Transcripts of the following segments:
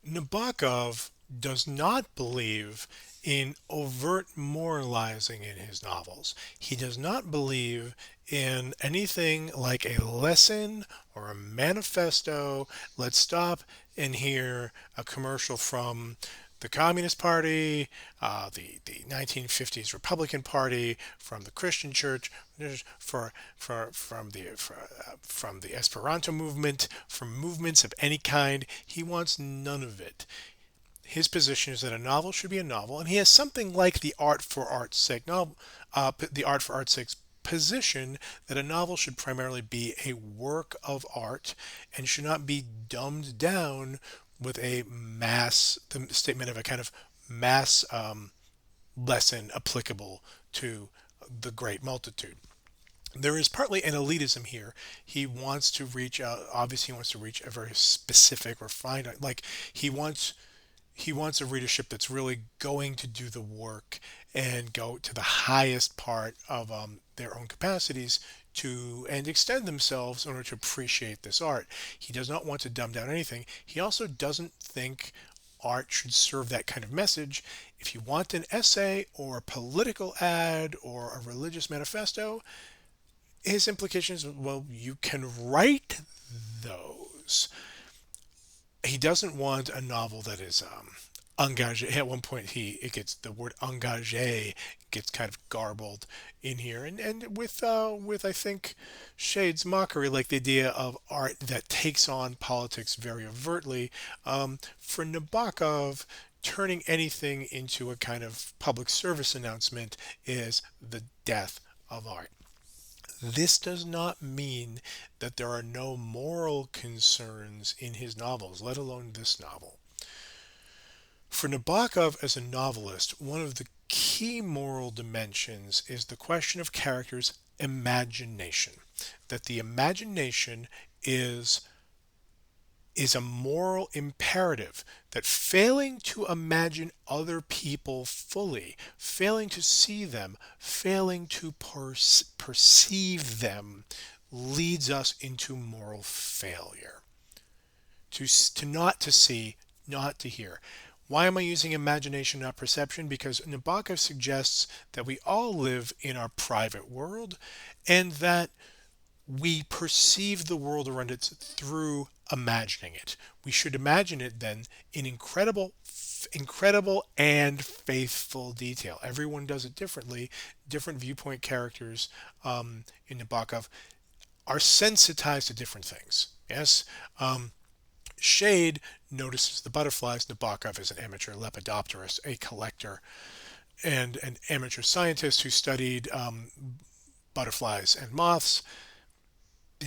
Nabokov does not believe in overt moralizing in his novels. He does not believe in anything like a lesson or a manifesto. Let's stop and hear a commercial from the Communist Party, the 1950s Republican Party, from the Christian Church, from the Esperanto movement, from movements of any kind. He wants none of it. His position is that a novel should be a novel, and he has something like the art for art's sake novel, the art for art's sake position that a novel should primarily be a work of art and should not be dumbed down with the statement of a kind of mass lesson applicable to the great multitude. There is partly an elitism here. He wants to reach out, obviously he wants to reach a very specific, refined, like he wants he wants a readership that's really going to do the work and go to the highest part of their own capacities to and extend themselves in order to appreciate this art. He does not want to dumb down anything. He also doesn't think art should serve that kind of message. If you want an essay or a political ad or a religious manifesto, his implication is, well, you can write those. He doesn't want a novel that is engagé. At one point, he it gets the word engagé gets kind of garbled in here, and with I think shades mockery, like the idea of art that takes on politics very overtly. For Nabokov, turning anything into a kind of public service announcement is the death of art. This does not mean that there are no moral concerns in his novels, let alone this novel. For Nabokov as a novelist, one of the key moral dimensions is the question of characters' imagination. That the imagination is is a moral imperative, that failing to imagine other people fully, failing to see them, failing to perceive them, leads us into moral failure. To not to see, not to hear. Why am I using imagination, not perception? Because Nabokov suggests that we all live in our private world and that we perceive the world around us through imagining it. We should imagine it then in incredible and faithful detail. Everyone does it differently. Different viewpoint characters in Nabokov are sensitized to different things. Yes, Shade notices the butterflies. Nabokov is an amateur lepidopterist, a collector, and an amateur scientist who studied butterflies and moths.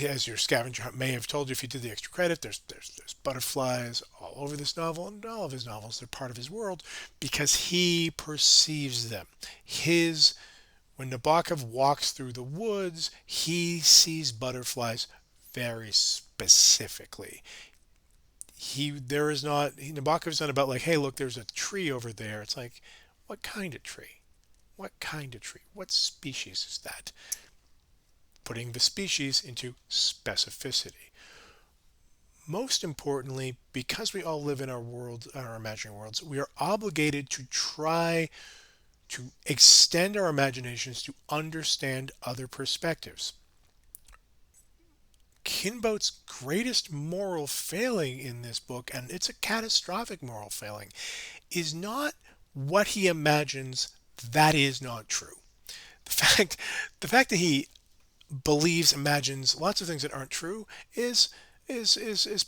As your scavenger hunt may have told you if you did the extra credit, there's butterflies all over this novel, and all of his novels, they're part of his world because he perceives them. His When Nabokov walks through the woods, he sees butterflies very specifically. Nabokov is not about like, hey, look, there's a tree over there. It's like, what kind of tree? What kind of tree? What species is that? Putting the species into specificity. Most importantly, because we all live in our world, our imaginary worlds, we are obligated to try to extend our imaginations to understand other perspectives. Kinbote's greatest moral failing in this book, and it's a catastrophic moral failing, is not what he imagines that is not true. The fact, the fact that he imagines lots of things that aren't true is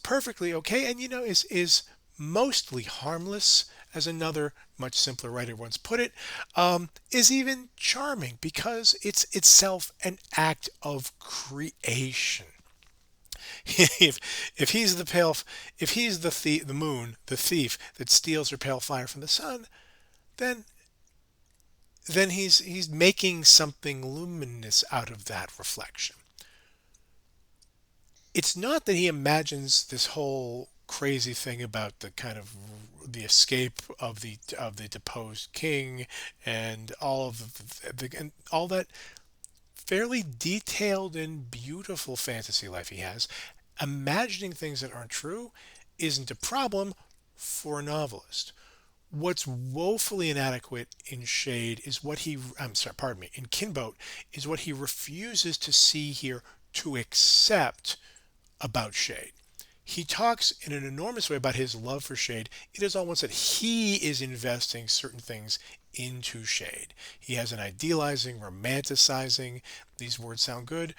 perfectly okay, and is mostly harmless, as another much simpler writer once put it, is even charming because it's itself an act of creation. if if he's the pale if he's the moon, the thief that steals her pale fire from the sun, then he's making something luminous out of that reflection. It's not that he imagines this whole crazy thing about the kind of the escape of the deposed king and all of and all that fairly detailed and beautiful fantasy life he has. Imagining things that aren't true isn't a problem. for a novelist. What's woefully inadequate in Shade is what he, I'm sorry, pardon me, in Kinbote is what he refuses to see here, to accept about Shade. He talks in an enormous way about his love for Shade. It is all once that he is investing certain things into Shade. He has an idealizing, romanticizing, these words sound good,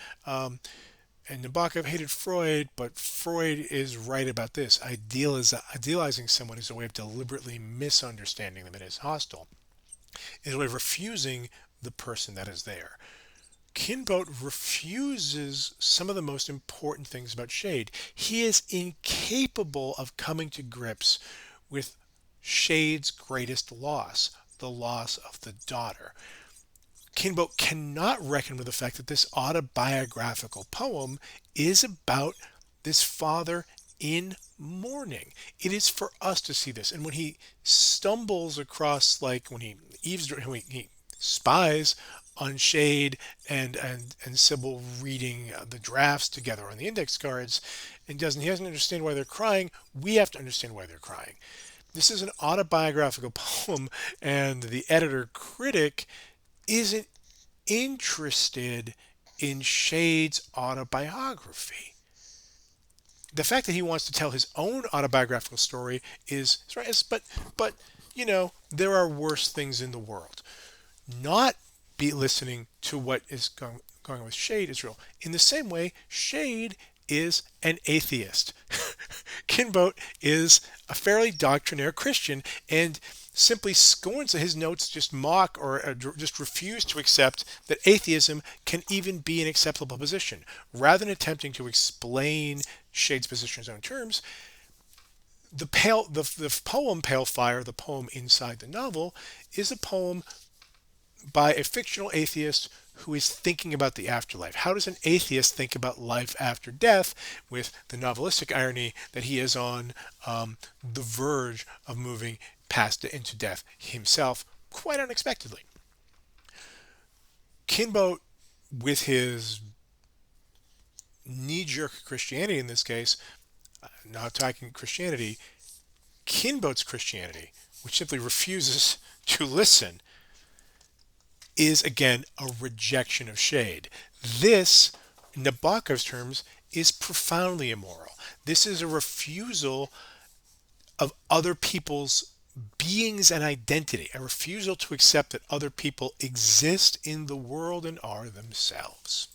and Nabokov hated Freud, but Freud is right about this. Idealizing someone is a way of deliberately misunderstanding them and is hostile. It is a way of refusing the person that is there. Kinbote refuses some of the most important things about Shade. He is incapable of coming to grips with Shade's greatest loss, the loss of the daughter. Kinbote cannot reckon with the fact that this autobiographical poem is about this father in mourning. It is for us to see this. And when he stumbles across, like when he he spies on Shade and Sybil reading the drafts together on the index cards, and he doesn't understand why they're crying. We have to understand why they're crying. This is an autobiographical poem, and the editor critic isn't interested in Shade's autobiography. The fact that he wants to tell his own autobiographical story is right, but there are worse things in the world. Not be listening to what is going on with Shade is real. In the same way, Shade is an atheist. Kinbote is a fairly doctrinaire Christian and simply scorns his notes, just mock or just refuse to accept that atheism can even be an acceptable position. Rather than attempting to explain Shade's position in his own terms, the poem Pale Fire, the poem inside the novel, is a poem by a fictional atheist who is thinking about the afterlife. How does an atheist think about life after death, with the novelistic irony that he is on the verge of moving past it into death himself, quite unexpectedly. Kinbote, with his knee-jerk Christianity in this case, not attacking Christianity, Kinbote's Christianity, which simply refuses to listen, is again a rejection of Shade. This, in Nabokov's terms, is profoundly immoral. This is a refusal of other people's beings and identity, a refusal to accept that other people exist in the world and are themselves.